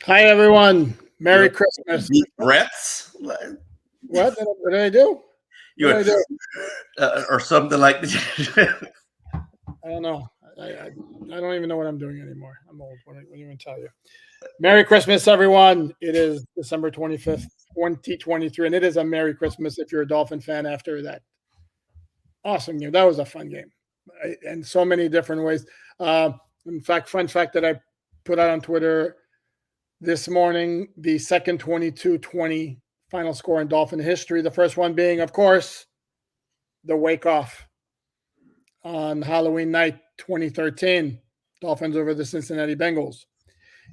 Hi, everyone. You Merry Christmas. deep breaths. What? What did I do? What did You I do? or something like that. I don't know. I don't even know what I'm doing anymore. I'm old. What do I even tell you? Merry Christmas, everyone. It is December 25th, 2023, and it is a Merry Christmas if you're a Dolphin fan after that awesome game. That was a fun game in so many different ways. In fact, fun fact that I put out on Twitter this morning, the second 22-20 final score in Dolphin history. The first one being, of course, the wake off on Halloween night 2013, Dolphins over the Cincinnati Bengals,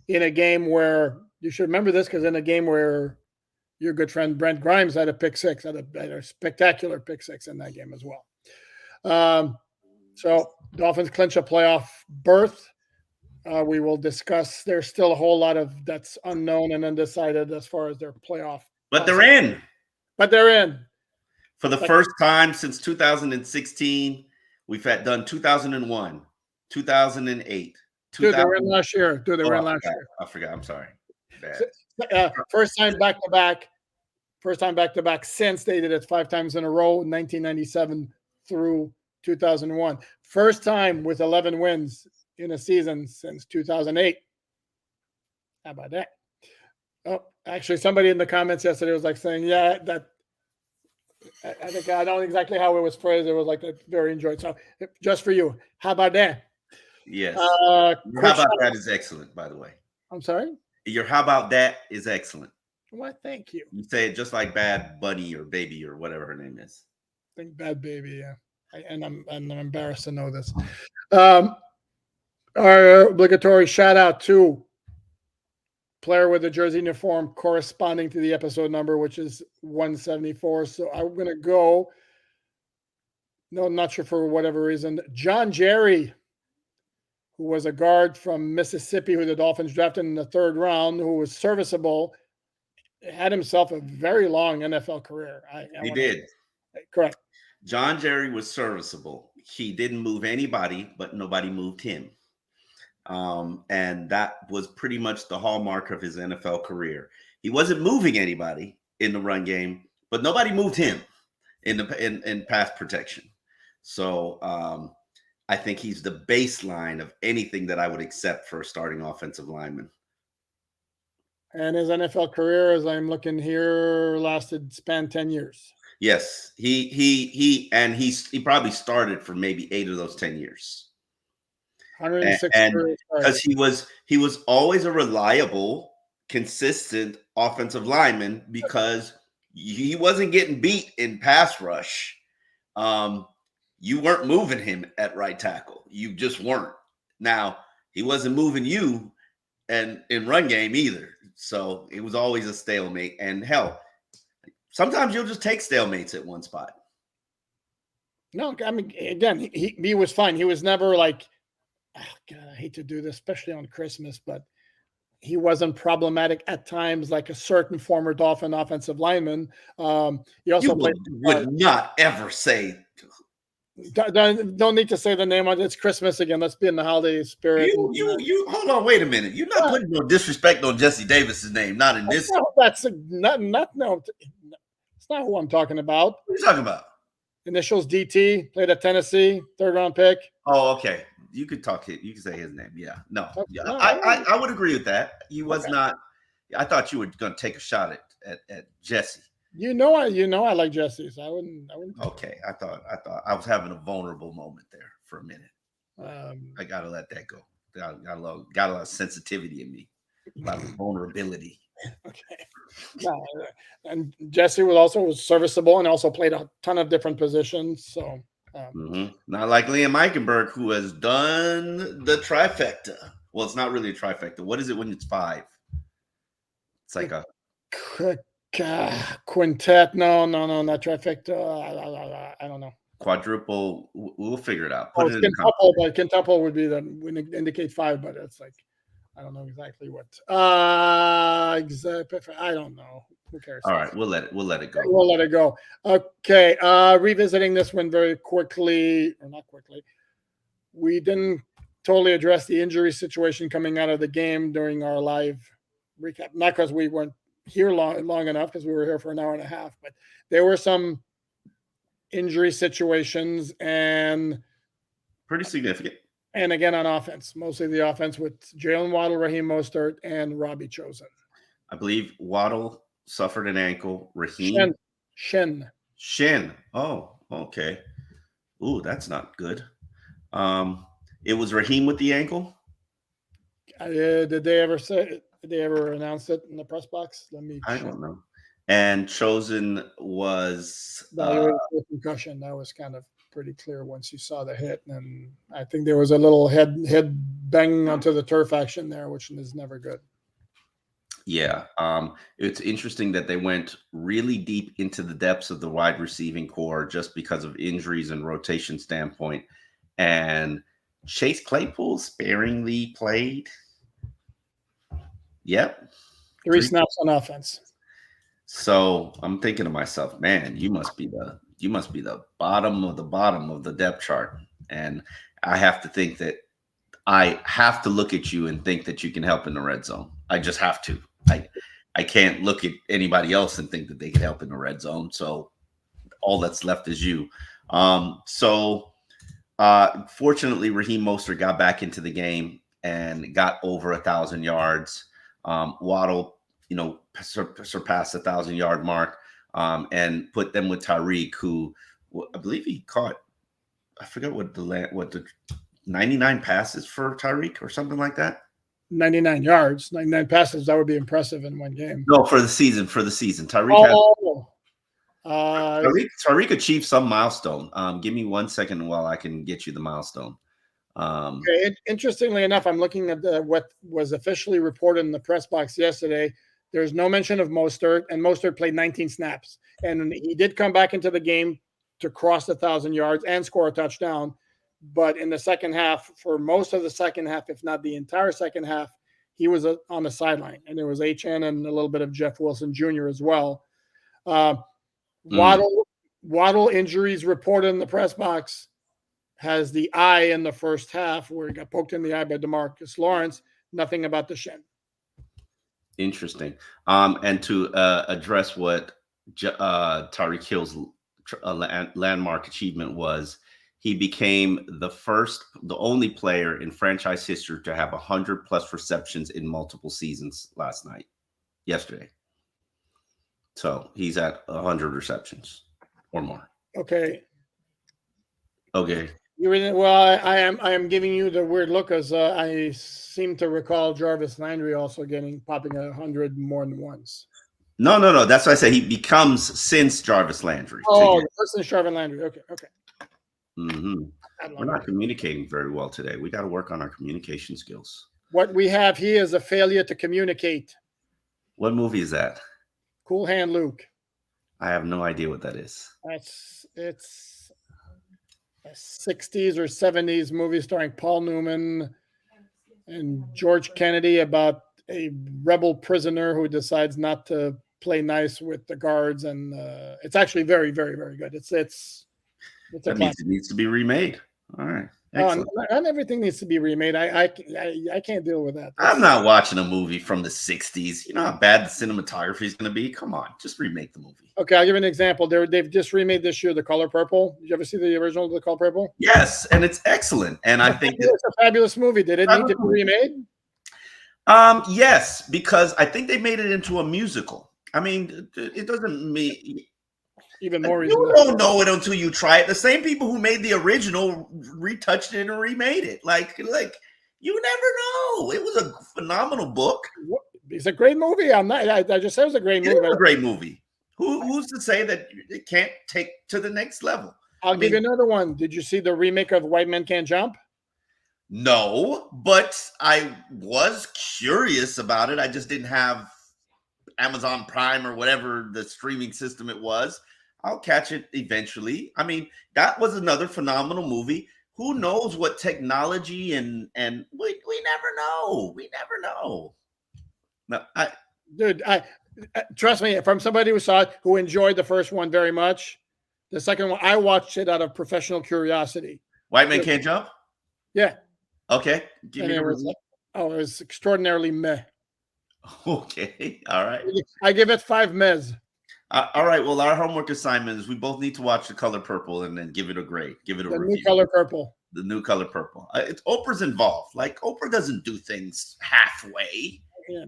in a game where you should remember this because in a game where your good friend Brent Grimes had a pick six, had a spectacular pick six in that game as well. So Dolphins clinch a playoff berth. We will discuss. There's still a whole lot of that's unknown and undecided as far as their playoff. But they're in. But they're in. For the first time since 2016, we've done 2001, 2008. Dude, they were in last year. I forgot. I'm sorry. First time back to back. First time back to back since they did it 5 times in a row, 1997 through 2001. First time with 11 wins in a season since 2008. How about that? Oh, actually, somebody in the comments yesterday was like saying, "Yeah, that." I think I don't know exactly how it was phrased. It was like I very enjoyed. So, just for you, how about that? Yes. How about that is excellent, by the way. I'm sorry. Your how about that is excellent. Well, thank you. You say it just like Bad Bunny or Baby or whatever her name is. I think Bad Baby, yeah. I'm embarrassed to know this. Our obligatory shout out to player with the jersey uniform corresponding to the episode number, which is 174. So I'm going to go. No, I'm not sure for whatever reason. John Jerry, who was a guard from Mississippi, who the Dolphins drafted in the 3rd round, who was serviceable, had himself a very long NFL career. He did. Correct. John Jerry was serviceable. He didn't move anybody, but nobody moved him. And that was pretty much the hallmark of his NFL career. He wasn't moving anybody in the run game, but nobody moved him in pass protection. So I think he's the baseline of anything that I would accept for a starting offensive lineman. And his NFL career, as I'm looking here, spanned 10 years. Yes, he probably started for maybe 8 of those 10 years. 106 and because he was always a reliable, consistent offensive lineman because he wasn't getting beat in pass rush. You weren't moving him at right tackle. You just weren't. Now, he wasn't moving you and in run game either. So it was always a stalemate. And hell, sometimes you'll just take stalemates at one spot. No, I mean, again, he was fine. He was never like, oh God, I hate to do this, especially on Christmas, but he wasn't problematic at times like a certain former Dolphin offensive lineman. He also would not ever say. Don't need to say the name on it. It's Christmas again. Let's be in the holiday spirit. You hold on, wait a minute. You're not putting no disrespect on Jesse Davis's name, not in this. That's not no. It's not who I'm talking about. What are you talking about? Initials DT, played at Tennessee, 3rd round pick. Oh, okay. You could you could say his name. Yeah. No. Yeah. I would agree with that. He was not. I thought you were going to take a shot at Jesse. You know I like Jesse, so I wouldn't. Okay, I thought I was having a vulnerable moment there for a minute. I gotta let that go. Got a lot of sensitivity in me, a lot of vulnerability. Okay. And Jesse was serviceable and also played a ton of different positions. So not like Liam Eichenberg, who has done the trifecta. Well, it's not really a trifecta. What is it when it's 5? It's like a quintet. No, not trifecta. I don't know. Quadruple. We'll figure it out. Put it in quintuple, but quintuple would indicate 5, but it's like I don't know exactly what. I don't know. Who cares? All right, we'll let it go. We'll let it go. Okay. Revisiting this one very quickly, or not quickly. We didn't totally address the injury situation coming out of the game during our live recap, not because we weren't here long enough, because we were here for an hour and a half, but there were some injury situations and pretty significant. And again on offense, mostly the offense with Jalen Waddle, Raheem Mostert, and Robbie Chosen. I believe Waddle suffered an ankle. Raheem shin. Oh, okay. Ooh, that's not good. It was Raheem with the ankle. Did they ever say? Did they ever announce it in the press box? I don't know. And Chosen was concussion. That was kind of pretty clear once you saw the hit, and I think there was a little head bang onto the turf action there, which is never good. Yeah, it's interesting that they went really deep into the depths of the wide receiving core just because of injuries and rotation standpoint. And Chase Claypool sparingly played. Yep. 3 snaps on offense. So I'm thinking to myself, man, you must be the bottom of the depth chart. And I have to think that I have to look at you and think that you can help in the red zone. I just have to. I can't look at anybody else and think that they can help in the red zone. So all that's left is you. Fortunately, Raheem Mostert got back into the game and got over 1,000 yards. Waddle, surpassed the 1,000-yard mark, and put them with Tyreek, who I believe he caught. I forget what the 99 passes for Tyreek or something like that. 99 yards, 99 passes. That would be impressive in one game. No, for the season. Tyreek Tyreek achieved some milestone. Give me 1 second while I can get you the milestone. Okay. Interestingly enough, I'm looking at what was officially reported in the press box yesterday. There's no mention of Mostert, and Mostert played 19 snaps, and he did come back into the game to cross 1,000 yards and score a touchdown. But in the second half, for most of the second half, if not the entire second half, he was on the sideline, and there was HN and a little bit of Jeff Wilson Jr. as well. Waddle injuries reported in the press box has the eye in the first half where he got poked in the eye by DeMarcus Lawrence. Nothing about the shin. Interesting. And to address what Tyreek Hill's landmark achievement was, he became the only player in franchise history to have 100+ receptions in multiple seasons yesterday. So he's at 100 receptions or more. Okay. Okay. Well, I am giving you the weird look because I seem to recall Jarvis Landry also popping 100 more than once. No. That's why I say he becomes since Jarvis Landry. Oh, since Jarvis Landry. Okay. Mm-hmm. We're not communicating very well today. We got to work on our communication skills. What we have here is a failure to communicate. What movie is that? Cool Hand Luke. I have no idea what that is. It's a 60s or 70s movie starring Paul Newman and George Kennedy about a rebel prisoner who decides not to play nice with the guards, and it's actually very, very, very good. That means it needs to be remade. All right. Not everything needs to be remade. I can't deal with that. I'm not watching a movie from the 60s. You know how bad the cinematography is going to be? Come on, just remake the movie. Okay, I'll give you an example. They've just remade this year The Color Purple. Did you ever see the original The Color Purple? Yes, and it's excellent. And I think it's a fabulous movie. Did it need to be remade? Yes, because I think they made it into a musical. I mean, it doesn't mean even more. You don't know it until you try it. The same people who made the original retouched it and remade it. Like you never know. It was a phenomenal book. It's a great movie. I just said it was a great movie. It's a great movie. Who's to say that it can't take to the next level? I'll give you another one. Did you see the remake of White Men Can't Jump? No, but I was curious about it. I just didn't have Amazon Prime or whatever the streaming system it was. I'll catch it eventually. I mean, that was another phenomenal movie. Who knows what technology and we never know. We never know. No, I trust me, from somebody who saw it, who enjoyed the first one very much. The second one, I watched it out of professional curiosity. White Men Can't Jump? Yeah. Okay. It was extraordinarily meh. Okay. All right. I give it 5 mez. All right. Well, our homework assignment is we both need to watch The Color Purple and then give it a grade, give it a The new review. color purple. The new Color Purple. It's Oprah's involved. Like Oprah doesn't do things halfway. Yeah,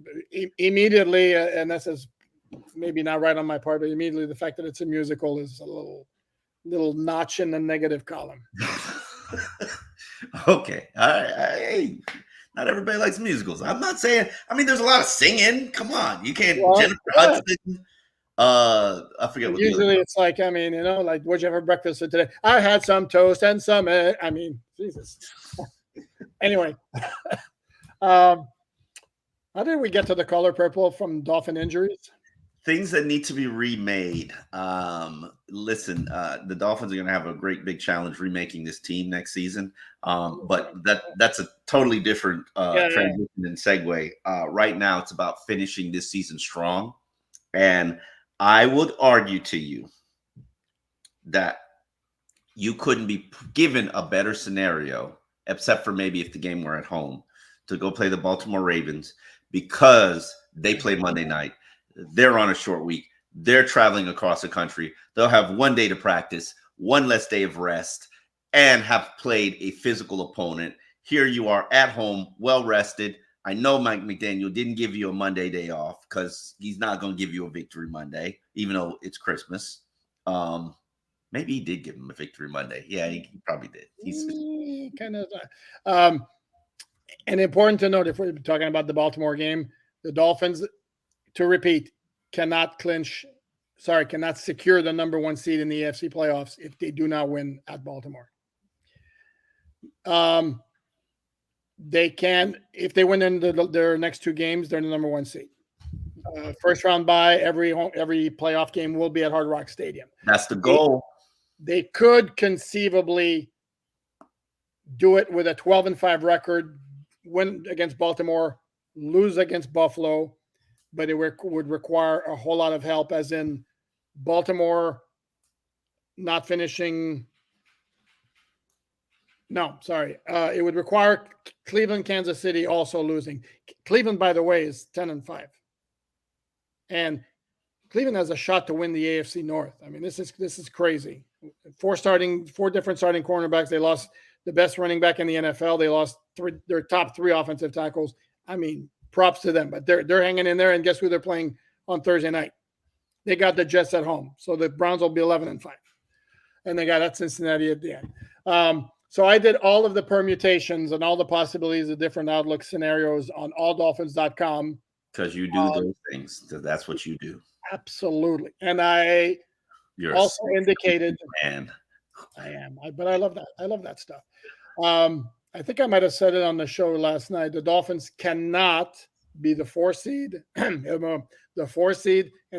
immediately, and this is maybe not right on my part, but immediately the fact that it's a musical is a little notch in the negative column. Okay. Hey, not everybody likes musicals. I'm not saying. I mean, there's a lot of singing. Come on, you can't. Well, Jennifer yeah. Hudson. I forget what the other. Usually it's like, I mean, like, what'd you have for breakfast today? I had some toast and some egg. I mean, Jesus. Anyway, how did we get to the color purple from Dolphin injuries? Things that need to be remade. Listen, the Dolphins are going to have a great big challenge remaking this team next season. But that's a totally different transition and segue. Right now, it's about finishing this season strong, and I would argue to you that you couldn't be given a better scenario, except for maybe if the game were at home, to go play the Baltimore Ravens because they play Monday night. They're on a short week. They're traveling across the country. They'll have 1 day to practice, one less day of rest, and have played a physical opponent. Here you are at home, well rested. I know Mike McDaniel didn't give you a Monday day off because he's not going to give you a victory Monday, even though it's Christmas. Maybe he did give him a victory Monday. Yeah, he probably did. He's kind of. And important to note, if we're talking about the Baltimore game, the Dolphins, to repeat, cannot secure the number 1 seed in the AFC playoffs if they do not win at Baltimore. They can, if they win in their next 2 games, they're the number 1 seed. First round bye, every playoff game will be at Hard Rock Stadium. That's the goal. They could conceivably do it with a 12-5 record, win against Baltimore, lose against Buffalo, but it would require a whole lot of help, as in Baltimore not finishing. No, sorry. It would require Cleveland, Kansas City also losing. Cleveland, by the way, is 10-5. And Cleveland has a shot to win the AFC North. I mean, this is crazy. 4 different starting cornerbacks. They lost the best running back in the NFL. They lost their top 3 offensive tackles. I mean, props to them, but they're hanging in there. And guess who they're playing on Thursday night? They got the Jets at home, so the Browns will be 11-5, and they got at Cincinnati at the end. So I did all of the permutations and all the possibilities of different outlook scenarios on alldolphins.com. Because you do those things. That's what you do. Absolutely. And I also indicated, man. I am, but I love that. I love that stuff. I think I might have said it on the show last night. The Dolphins cannot be the 4 seed, and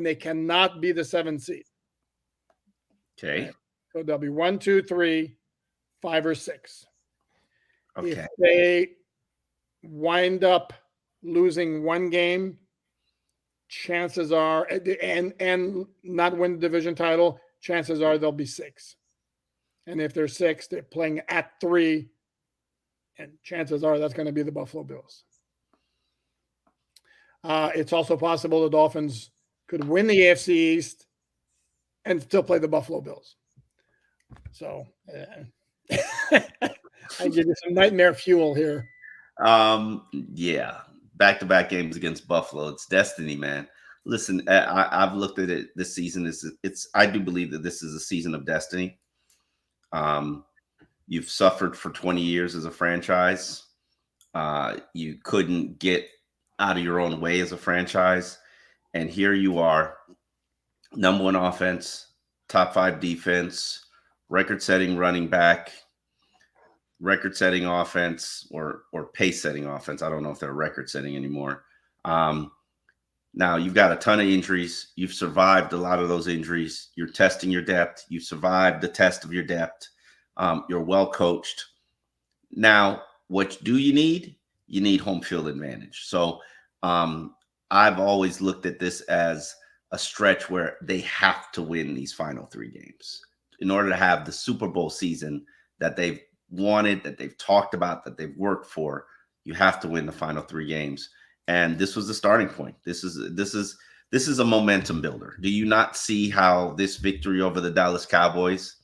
they cannot be the 7 seed. Okay. So they'll be 1, 2, 3, 5, or 6. Okay. If they wind up losing 1 game, chances are, and not win the division title, chances are they'll be 6. And if they're 6, they're playing at 3, and chances are that's going to be the Buffalo Bills. It's also possible the Dolphins could win the AFC East and still play the Buffalo Bills. So I give you some nightmare fuel here. Yeah. Back-to-back games against Buffalo. It's destiny, man. Listen, I've looked at it this season. I do believe that this is a season of destiny. You've suffered for 20 years as a franchise. You couldn't get out of your own way as a franchise. And here you are, number 1 offense, top 5 defense, record-setting running back, record-setting offense, or pace-setting offense. I don't know if they're record-setting anymore. Now, you've got a ton of injuries. You've survived a lot of those injuries. You're testing your depth. You survived the test of your depth. You're well-coached. Now, what do you need? You need home field advantage. So I've always looked at this as a stretch where they have to win these final 3 games in order to have the Super Bowl season that they've wanted, that they've talked about, that they've worked for. You have to win the final 3 games. and this was the starting point. This is a momentum builder. Do you not see how this victory over the Dallas Cowboys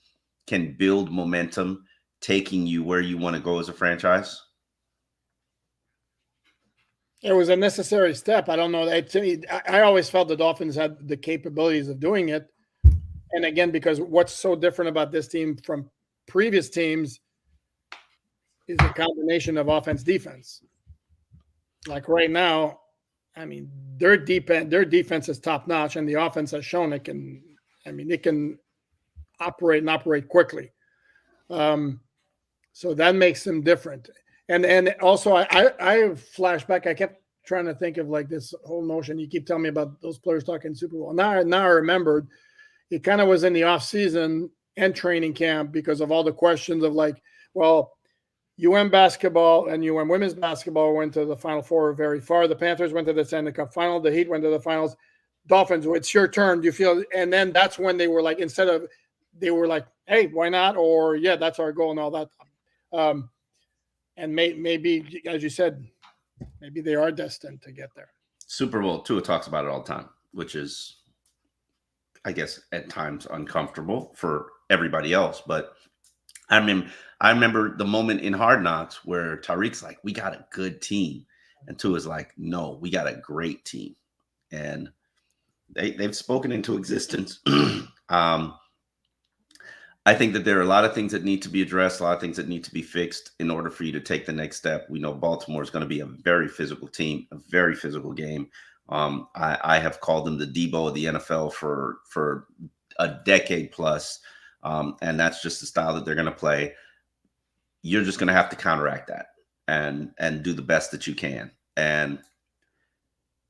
can build momentum, taking you where you want to go as a franchise? It was a necessary step. I don't know. To me, I always felt the Dolphins had the capabilities of doing it. And again, because what's so different about this team from previous teams is a combination of offense defense. Like right now, I mean, their defense is top notch, and the offense has shown it can. I mean, it can operate quickly. So that makes them different. And also, I flashback. I kept trying to think of like this whole notion. You keep telling me about those players talking Super Bowl. Now I remembered. It kind of was in the off season and training camp because of all the questions of like, well, UM basketball and UM women's basketball went to the Final Four very far. The Panthers went to the Stanley Cup final. The Heat went to the finals. Dolphins, it's your turn. Do you feel? And then that's when they were like, instead of, they were like, hey, why not? Or yeah, that's our goal and all that. And maybe, as you said, maybe they are destined to get there. Super Bowl, Tua talks about it all the time, which is, I guess, at times uncomfortable for everybody else. But I remember the moment in Hard Knocks where Tyreek's like, we got a good team. And Tua's like, no, we got a great team. And they've spoken into existence. I think that there are a lot of things that need to be addressed, a lot of things that need to be fixed in order for you to take the next step. We know Baltimore is going to be a very physical team, a very physical game. I have called them the Debo of the NFL for a decade plus, and that's just the style that they're going to play. You're just going to have to counteract that and do the best that you can and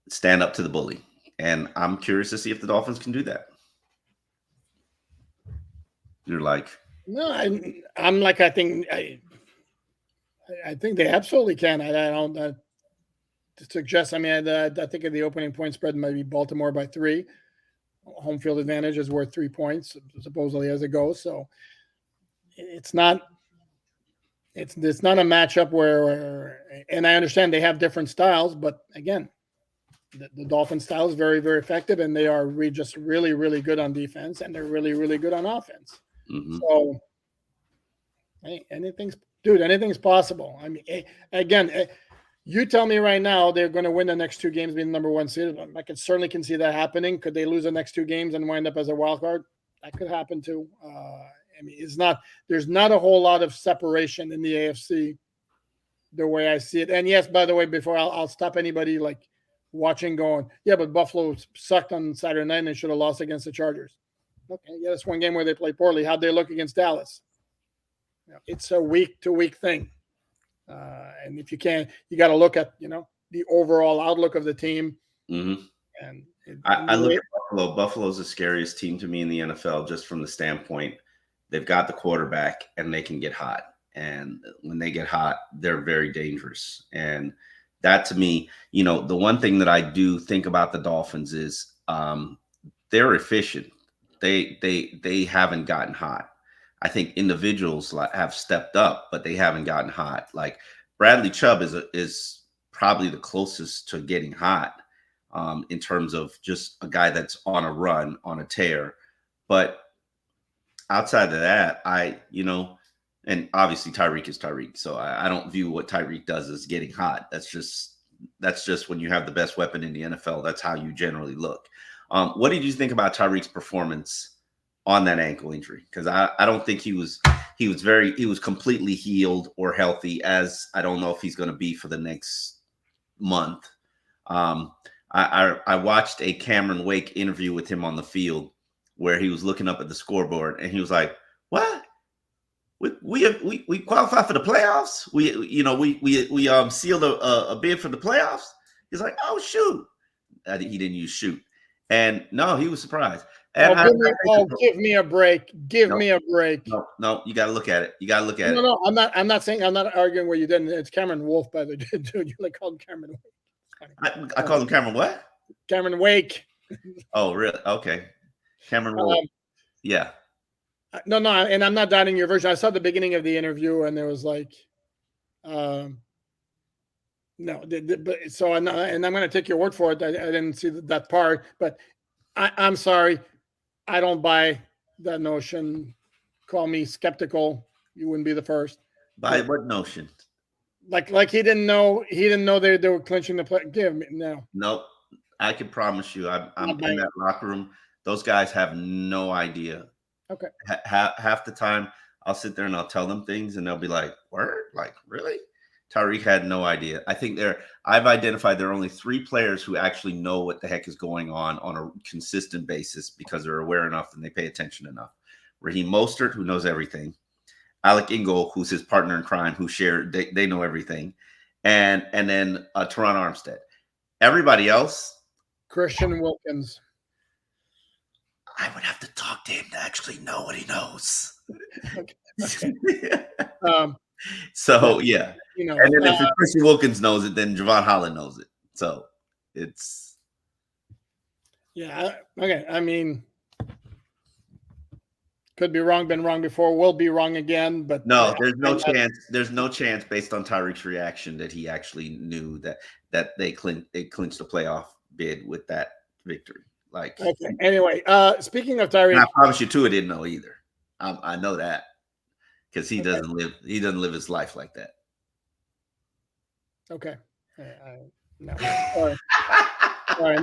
stand up to the bully. And I'm curious to see if the Dolphins can do that. You're like, no, I'm like, I think they absolutely can. I don't suggest. I mean, I think of the opening point spread might be Baltimore by 3. Home field advantage is worth 3 points, supposedly, as it goes. So it's not a matchup where, and I understand they have different styles, but again, the Dolphin style is very, very effective, and they are just really, really good on defense, and they're really, really good on offense. mm-hmm. So, hey, anything's possible. I mean, again, you tell me right now they're going to win the next 2 games, being the number 1 seed. I certainly can see that happening. Could they lose the next 2 games and wind up as a wild card? That could happen too. I mean, there's not a whole lot of separation in the AFC the way I see it. And yes, by the way, before I'll stop anybody like watching going, yeah, but Buffalo sucked on Saturday night and they should have lost against the Chargers. Okay, yeah, that's one game where they play poorly. How'd they look against Dallas? It's a week-to-week thing. And if you can, you got to look at, the overall outlook of the team. Mm-hmm. And I look at Buffalo. Buffalo's the scariest team to me in the NFL, just from the standpoint they've got the quarterback and they can get hot. And when they get hot, they're very dangerous. And that, to me, the one thing that I do think about the Dolphins is they're efficient. They haven't gotten hot. I think individuals have stepped up, but they haven't gotten hot. Like Bradley Chubb is probably the closest to getting hot in terms of just a guy that's on a run, on a tear. But outside of that, and obviously Tyreek is Tyreek, so I don't view what Tyreek does as getting hot. That's just when you have the best weapon in the NFL. That's how you generally look. What did you think about Tyreek's performance on that ankle injury? Because I don't think he was completely healed or healthy, as I don't know if he's going to be for the next month. I watched a Cameron Wake interview with him on the field where he was looking up at the scoreboard and he was like, "What? We qualify for the playoffs? We sealed a bid for the playoffs?" He's like, "Oh shoot!" He didn't use shoot, and no, he was surprised. And give me a break. Give me a break. No, you got to look at it. No, I'm not arguing where you didn't. It's Cameron Wolf, by the way, dude. You like called Cameron Wake. I called him Cameron what? Cameron Wake. Oh, really? Okay. Cameron Wolf. Yeah. No, and I'm not doubting your version. I saw the beginning of the interview, and there was like, No, but so and I'm going to take your word for it. I didn't see that part, but I'm sorry, I don't buy that notion. Call me skeptical. You wouldn't be the first, By but what notion? like he didn't know they were clinching the play. Give me no, Nope. I can promise you, I'm not in buying that it. locker room. Those guys have no idea. Okay, Half the time, I'll sit there and I'll tell them things, and they'll be like, "Word? Like, really?" Tyreek had no idea. I think I've identified there are only 3 players who actually know what the heck is going on a consistent basis because they're aware enough and they pay attention enough. Raheem Mostert, who knows everything. Alec Ingold, who's his partner in crime, who they know everything, and then Teron Armstead. Everybody else, Christian Wilkins. I would have to talk to him to actually know what he knows. Okay, okay. Um, yeah, So yeah, you know and it. then if Christian Wilkins knows it, then Javon Holland knows it. So it's Yeah. Okay. I mean, could be wrong. Been wrong before. Will be wrong again. But no, there's no I'm not, chance. There's no chance based on Tyreek's reaction that he actually knew that they clinched the playoff bid with that victory. Like, okay. Anyway, speaking of and I Tyreek. promise you, Tua didn't know either. I know that because he Okay. doesn't live his life like that. Okay. No. Sorry.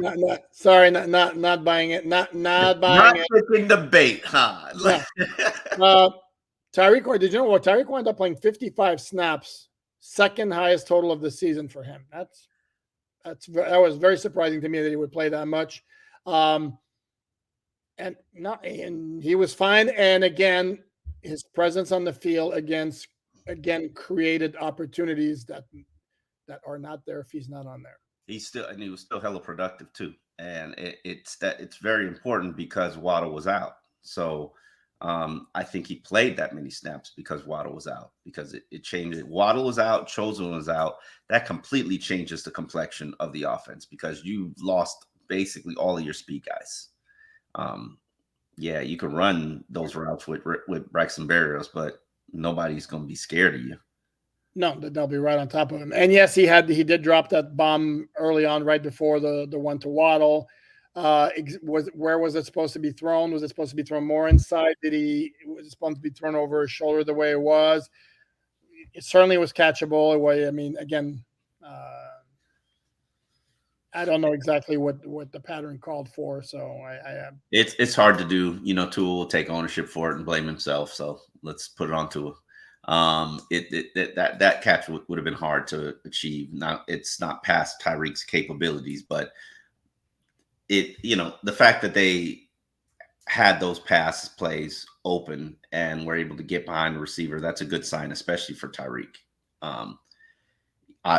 Sorry. Not buying it. Not Not buying it. picking the bait, huh? No. Uh, Tyreek. Did you know what? Tyreek wound up playing 55 snaps, second highest total of the season for him. That was very surprising to me that he would play that much. Um, and he was fine. And again, his presence on the field again created opportunities that are not there if he's not on there. He was still hella productive too, and it's very important because Waddle was out. So I think he played that many snaps because Waddle was out because it changed it. Waddle was out, Chosen was out. That completely changes the complexion of the offense because you lost basically all of your speed guys. Um, yeah, you can run those routes with Braxton Berrios, but nobody's going to be scared of you. No, they'll be right on top of him. And yes, he did drop that bomb early on, right before the one to Waddle. Where was it supposed to be thrown? Was it supposed to be thrown more inside? Was it supposed to be thrown over his shoulder the way it was? It certainly was catchable. I mean, again, I don't know exactly what the pattern called for. So I It's hard to do. Tua will take ownership for it and blame himself. So let's put it on Tua. That catch would have been hard to achieve. Now it's not past Tyreek's capabilities, but the fact that they had those pass plays open and were able to get behind the receiver, that's a good sign, especially for Tyreek. Um,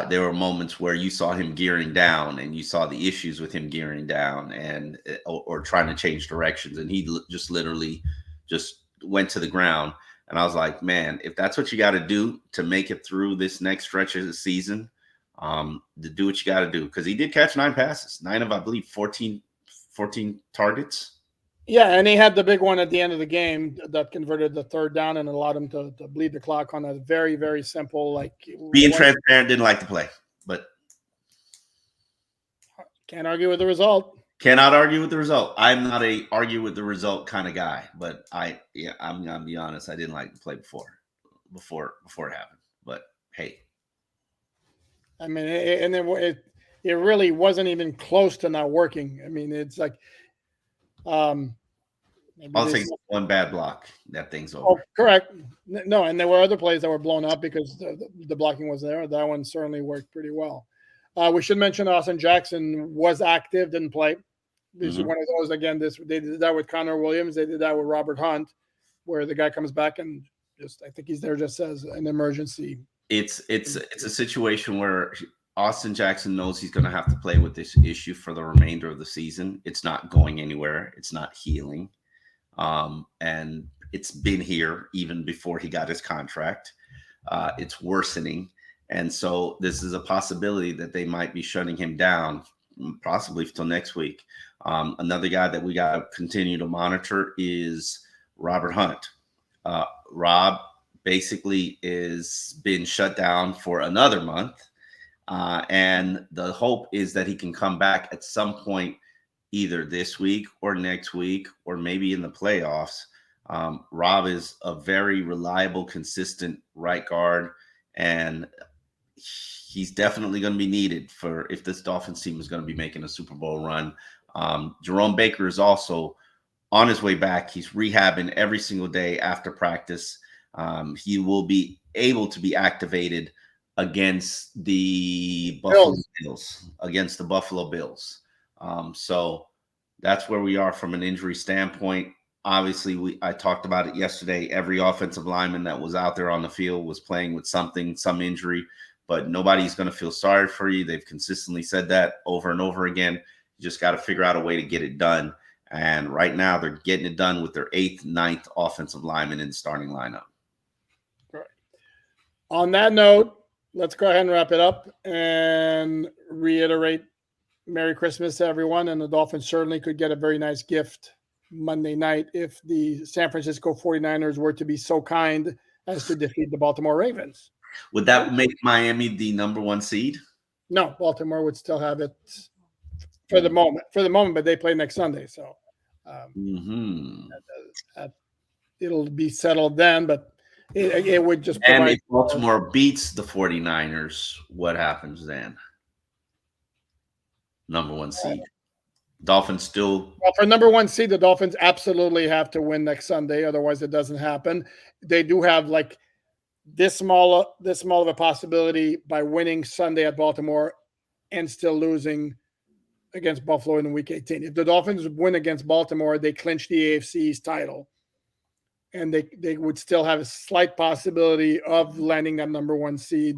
there were moments where you saw him gearing down and you saw the issues with him gearing down and or trying to change directions, and he just literally just went to the ground. And I was like, man, if that's what you got to do to make it through this next stretch of the season, to do what you got to do, because he did catch 9 passes, 9 of, I believe, 14 targets. Yeah, and he had the big one at the end of the game that converted the third down and allowed him to bleed the clock on a very, very simple, like Being one. transparent, didn't like the play, but Can't argue with the result. cannot argue with the result. I'm not a argue with the result kind of guy, but I'm gonna be honest. I didn't like the play before it happened. But hey, I mean, it really wasn't even close to not working. I mean, it's like, maybe I'll they. take one bad block. That thing's Oh, over. correct. No, and there were other plays that were blown up because the blocking was there. That one certainly worked pretty well. We should mention Austin Jackson was active, didn't play. This is one of those again. They did that with Connor Williams. They did that with Robert Hunt, where the guy comes back and I think he's there just as an emergency. It's a situation where Austin Jackson knows he's going to have to play with this issue for the remainder of the season. It's not going anywhere. It's not healing. And it's been here even before he got his contract. It's worsening. And so this is a possibility that they might be shutting him down possibly until next week. Another guy that we got to continue to monitor is Robert Hunt. Rob basically is been shut down for another month. And the hope is that he can come back at some point, either this week or next week, or maybe in the playoffs. Rob is a very reliable, consistent right guard, and he's definitely going to be needed for if this Dolphins team is going to be making a Super Bowl run. Jerome Baker is also on his way back. He's rehabbing every single day after practice. He will be able to be activated against the Buffalo Bills. Against the Buffalo Bills. So that's where we are from an injury standpoint. Obviously, I talked about it yesterday. Every offensive lineman that was out there on the field was playing with something, some injury, but nobody's going to feel sorry for you. They've consistently said that over and over again. You just got to figure out a way to get it done. And right now, they're getting it done with their 8th, 9th offensive lineman in the starting lineup. Right. On that note, let's go ahead and wrap it up and reiterate Merry Christmas to everyone. And the Dolphins certainly could get a very nice gift Monday night if the San Francisco 49ers were to be so kind as to defeat the Baltimore Ravens. Would that make Miami the number 1 seed? No, Baltimore would still have it for the moment. But they play next Sunday, so it'll be settled then. But it would just provide. And if Baltimore beats the 49ers, what happens then? Number 1 seed. Dolphins still. Well, for number 1 seed, the Dolphins absolutely have to win next Sunday. Otherwise, it doesn't happen. They do have like this small of a possibility by winning Sunday at Baltimore and still losing against Buffalo in week 18. If the Dolphins win against Baltimore, they clinch the AFC's title. And they would still have a slight possibility of landing that number 1 seed,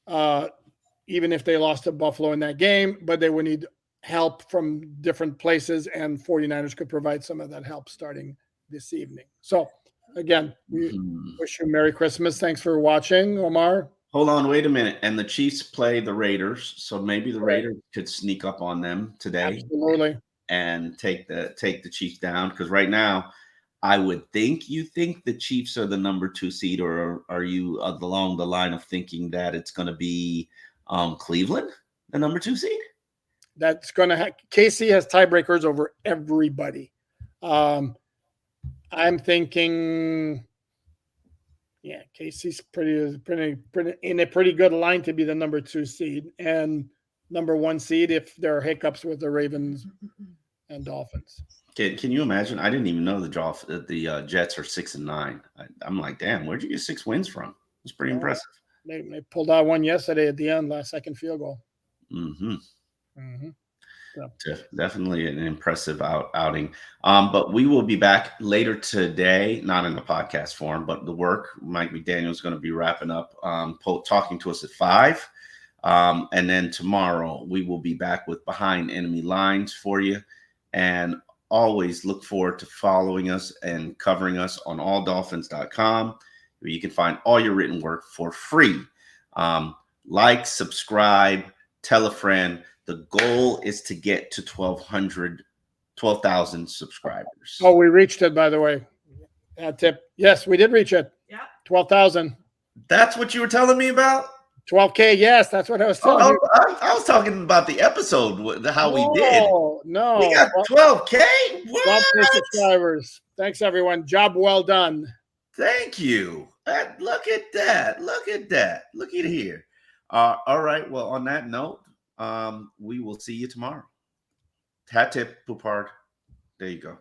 even if they lost to Buffalo in that game. But they would need help from different places, and 49ers could provide some of that help starting this evening. So, again, we wish you Merry Christmas. Thanks for watching, Omar. Hold on, wait a minute. And the Chiefs play the Raiders, so maybe the Raiders could sneak up on them today. Absolutely. And take the Chiefs down, because right now, I would think you think the Chiefs are the number 2 seed, or are you along the line of thinking that it's going to be Cleveland, the number 2 seed? That's going to KC has tiebreakers over everybody. I'm thinking, yeah, KC's pretty in a pretty good line to be the number 2 seed and number 1 seed if there are hiccups with the Ravens and Dolphins. Can you imagine? I didn't even know the Jets are 6-9. I'm like, damn, where'd you get 6 wins from? It's pretty impressive. They pulled out one yesterday at the end, last second field goal. So. Definitely an impressive outing. But we will be back later today, not in the podcast form, but the work. Mike McDaniel is going to be wrapping up, talking to us at 5. And then tomorrow we will be back with Behind Enemy Lines for you. And always look forward to following us and covering us on alldolphins.com, where you can find all your written work for free. Like, subscribe, tell a friend. The goal is to get to 12,000 subscribers. Oh, we reached it, by the way. Tip. Yes, we did reach it. Yeah. 12,000. That's what you were telling me about? 12K, yes, that's what I was telling you. I was talking about the episode, how we did. No. We got 12K? What? 12K subscribers. Thanks, everyone. Job well done. Thank you. Look at that. Look at here. All right. Well, on that note, we will see you tomorrow. Hat tip, Poupard. There you go.